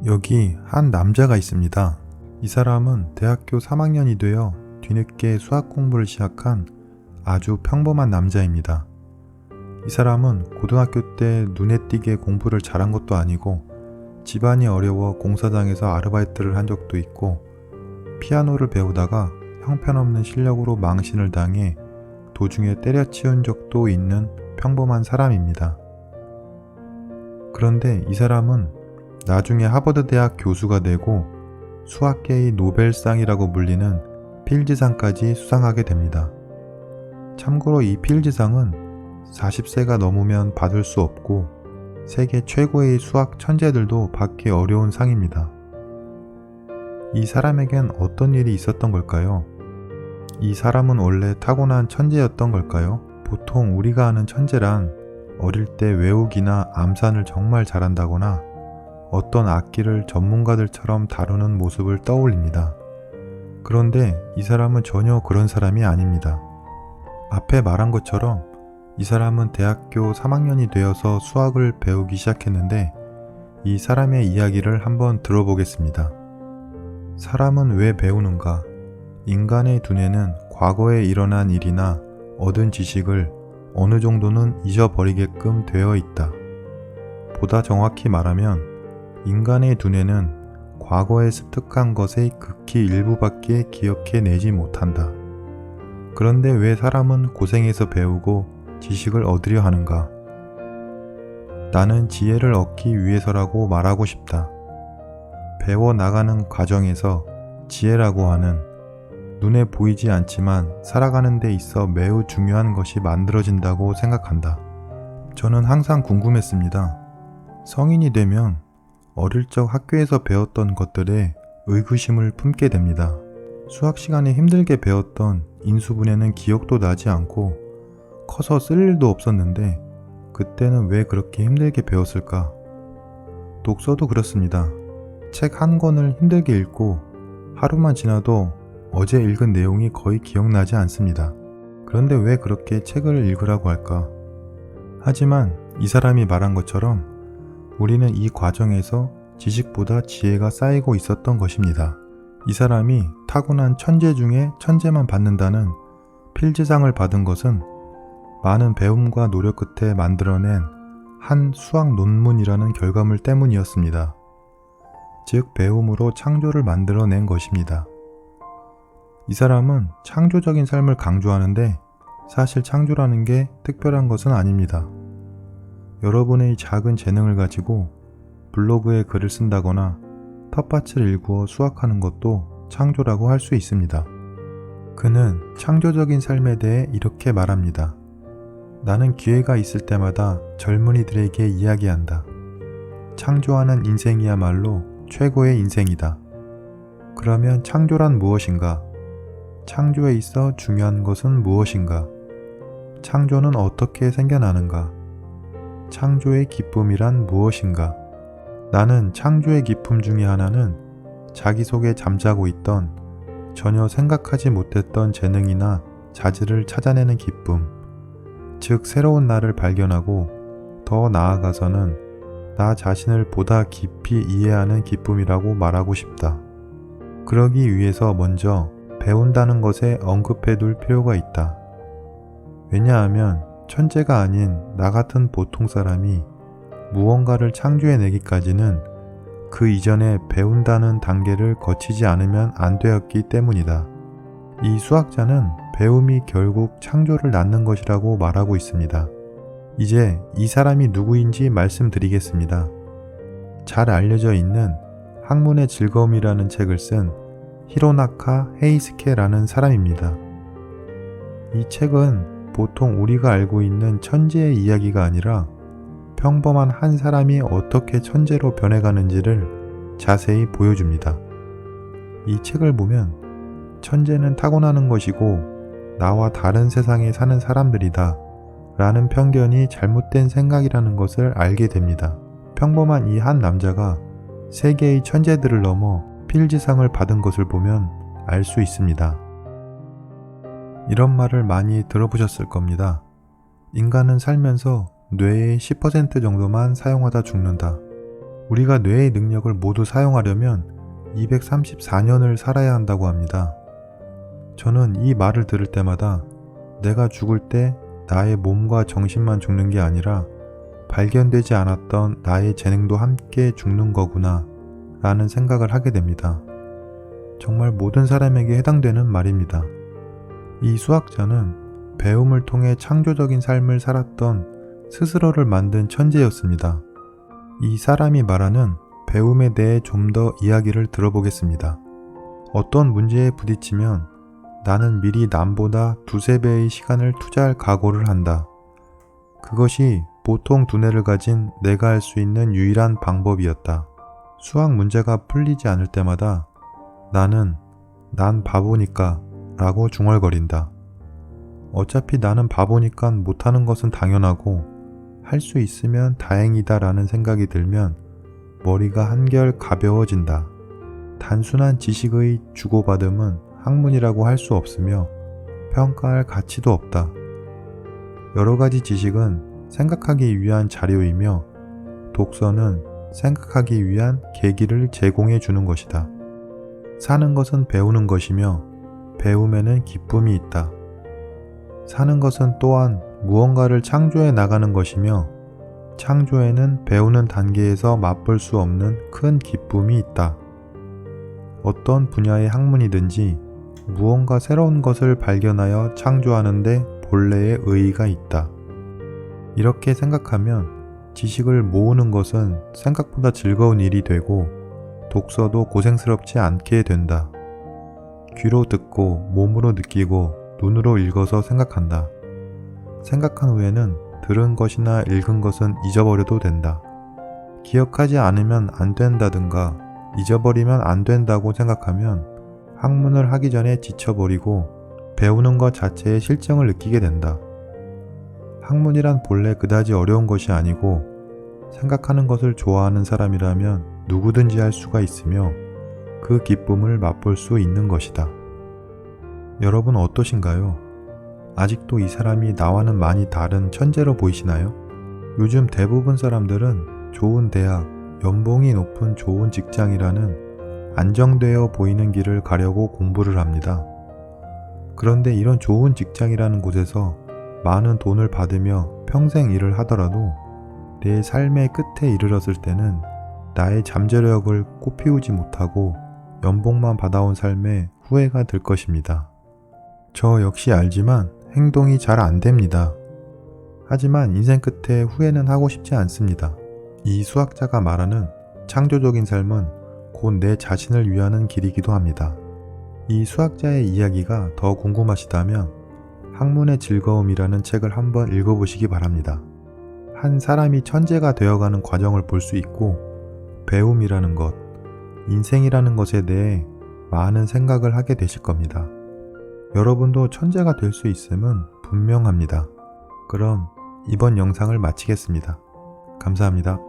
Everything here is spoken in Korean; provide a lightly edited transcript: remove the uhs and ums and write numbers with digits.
여기 한 남자가 있습니다. 이 사람은 대학교 3학년이 되어 뒤늦게 수학 공부를 시작한 아주 평범한 남자입니다. 이 사람은 고등학교 때 눈에 띄게 공부를 잘한 것도 아니고 집안이 어려워 공사장에서 아르바이트를 한 적도 있고 피아노를 배우다가 형편없는 실력으로 망신을 당해 도중에 때려치운 적도 있는 평범한 사람입니다. 그런데 이 사람은 나중에 하버드 대학 교수가 되고 수학계의 노벨상이라고 불리는 필즈상까지 수상하게 됩니다. 참고로 이 필즈상은 40세가 넘으면 받을 수 없고 세계 최고의 수학 천재들도 받기 어려운 상입니다. 이 사람에겐 어떤 일이 있었던 걸까요? 이 사람은 원래 타고난 천재였던 걸까요? 보통 우리가 아는 천재란 어릴 때 외우기나 암산을 정말 잘한다거나 어떤 악기를 전문가들처럼 다루는 모습을 떠올립니다. 그런데 이 사람은 전혀 그런 사람이 아닙니다. 앞에 말한 것처럼 이 사람은 대학교 3학년이 되어서 수학을 배우기 시작했는데 이 사람의 이야기를 한번 들어보겠습니다. 사람은 왜 배우는가? 인간의 두뇌는 과거에 일어난 일이나 얻은 지식을 어느 정도는 잊어버리게끔 되어 있다. 보다 정확히 말하면 인간의 두뇌는 과거에 습득한 것의 극히 일부밖에 기억해내지 못한다. 그런데 왜 사람은 고생해서 배우고 지식을 얻으려 하는가? 나는 지혜를 얻기 위해서라고 말하고 싶다. 배워나가는 과정에서 지혜라고 하는 눈에 보이지 않지만 살아가는 데 있어 매우 중요한 것이 만들어진다고 생각한다. 저는 항상 궁금했습니다. 성인이 되면 어릴 적 학교에서 배웠던 것들에 의구심을 품게 됩니다. 수학 시간에 힘들게 배웠던 인수분해는 기억도 나지 않고 커서 쓸 일도 없었는데 그때는 왜 그렇게 힘들게 배웠을까? 독서도 그렇습니다. 책 한 권을 힘들게 읽고 하루만 지나도 어제 읽은 내용이 거의 기억나지 않습니다. 그런데 왜 그렇게 책을 읽으라고 할까? 하지만 이 사람이 말한 것처럼 우리는 이 과정에서 지식보다 지혜가 쌓이고 있었던 것입니다. 이 사람이 타고난 천재 중에 천재만 받는다는 필즈상을 받은 것은 많은 배움과 노력 끝에 만들어낸 한 수학 논문이라는 결과물 때문이었습니다. 즉 배움으로 창조를 만들어낸 것입니다. 이 사람은 창조적인 삶을 강조하는데 사실 창조라는 게 특별한 것은 아닙니다. 여러분의 작은 재능을 가지고 블로그에 글을 쓴다거나 텃밭을 일구어 수확하는 것도 창조라고 할 수 있습니다. 그는 창조적인 삶에 대해 이렇게 말합니다. 나는 기회가 있을 때마다 젊은이들에게 이야기한다. 창조하는 인생이야말로 최고의 인생이다. 그러면 창조란 무엇인가? 창조에 있어 중요한 것은 무엇인가? 창조는 어떻게 생겨나는가? 창조의 기쁨이란 무엇인가? 나는 창조의 기쁨 중에 하나는 자기 속에 잠자고 있던 전혀 생각하지 못했던 재능이나 자질을 찾아내는 기쁨, 즉 새로운 나를 발견하고 더 나아가서는 나 자신을 보다 깊이 이해하는 기쁨이라고 말하고 싶다. 그러기 위해서 먼저 배운다는 것에 언급해 둘 필요가 있다. 왜냐하면 천재가 아닌 나 같은 보통 사람이 무언가를 창조해내기까지는 그 이전에 배운다는 단계를 거치지 않으면 안 되었기 때문이다. 이 수학자는 배움이 결국 창조를 낳는 것이라고 말하고 있습니다. 이제 이 사람이 누구인지 말씀드리겠습니다. 잘 알려져 있는 학문의 즐거움이라는 책을 쓴 히로나카 헤이스케라는 사람입니다. 이 책은 보통 우리가 알고 있는 천재의 이야기가 아니라 평범한 한 사람이 어떻게 천재로 변해가는지를 자세히 보여줍니다. 이 책을 보면 천재는 타고나는 것이고 나와 다른 세상에 사는 사람들이다 라는 편견이 잘못된 생각이라는 것을 알게 됩니다. 평범한 이 한 남자가 세계의 천재들을 넘어 필즈상을 받은 것을 보면 알 수 있습니다. 이런 말을 많이 들어보셨을 겁니다. 인간은 살면서 뇌의 10% 정도만 사용하다 죽는다. 우리가 뇌의 능력을 모두 사용하려면 234년을 살아야 한다고 합니다. 저는 이 말을 들을 때마다 내가 죽을 때 나의 몸과 정신만 죽는 게 아니라 발견되지 않았던 나의 재능도 함께 죽는 거구나 라는 생각을 하게 됩니다. 정말 모든 사람에게 해당되는 말입니다. 이 수학자는 배움을 통해 창조적인 삶을 살았던 스스로를 만든 천재였습니다. 이 사람이 말하는 배움에 대해 좀 더 이야기를 들어보겠습니다. 어떤 문제에 부딪히면 나는 미리 남보다 두세 배의 시간을 투자할 각오를 한다. 그것이 보통 두뇌를 가진 내가 할 수 있는 유일한 방법이었다. 수학 문제가 풀리지 않을 때마다 난 바보니까 라고 중얼거린다. 어차피 나는 바보니까 못하는 것은 당연하고 할 수 있으면 다행이다 라는 생각이 들면 머리가 한결 가벼워진다. 단순한 지식의 주고받음은 학문이라고 할 수 없으며 평가할 가치도 없다. 여러 가지 지식은 생각하기 위한 자료이며 독서는 생각하기 위한 계기를 제공해 주는 것이다. 사는 것은 배우는 것이며 배움에는 기쁨이 있다. 사는 것은 또한 무언가를 창조해 나가는 것이며 창조에는 배우는 단계에서 맛볼 수 없는 큰 기쁨이 있다. 어떤 분야의 학문이든지 무언가 새로운 것을 발견하여 창조하는데 본래의 의의가 있다. 이렇게 생각하면 지식을 모으는 것은 생각보다 즐거운 일이 되고 독서도 고생스럽지 않게 된다. 귀로 듣고 몸으로 느끼고 눈으로 읽어서 생각한다. 생각한 후에는 들은 것이나 읽은 것은 잊어버려도 된다. 기억하지 않으면 안 된다든가 잊어버리면 안 된다고 생각하면 학문을 하기 전에 지쳐버리고 배우는 것 자체에 실증을 느끼게 된다. 학문이란 본래 그다지 어려운 것이 아니고 생각하는 것을 좋아하는 사람이라면 누구든지 할 수가 있으며 그 기쁨을 맛볼 수 있는 것이다. 여러분 어떠신가요? 아직도 이 사람이 나와는 많이 다른 천재로 보이시나요? 요즘 대부분 사람들은 좋은 대학, 연봉이 높은 좋은 직장이라는 안정되어 보이는 길을 가려고 공부를 합니다. 그런데 이런 좋은 직장이라는 곳에서 많은 돈을 받으며 평생 일을 하더라도 내 삶의 끝에 이르렀을 때는 나의 잠재력을 꽃피우지 못하고 연봉만 받아온 삶에 후회가 들 것입니다. 저 역시 알지만 행동이 잘 안 됩니다. 하지만 인생 끝에 후회는 하고 싶지 않습니다. 이 수학자가 말하는 창조적인 삶은 곧 내 자신을 위하는 길이기도 합니다. 이 수학자의 이야기가 더 궁금하시다면 학문의 즐거움이라는 책을 한번 읽어보시기 바랍니다. 한 사람이 천재가 되어가는 과정을 볼 수 있고 배움이라는 것, 인생이라는 것에 대해 많은 생각을 하게 되실 겁니다. 여러분도 천재가 될 수 있음은 분명합니다. 그럼 이번 영상을 마치겠습니다. 감사합니다.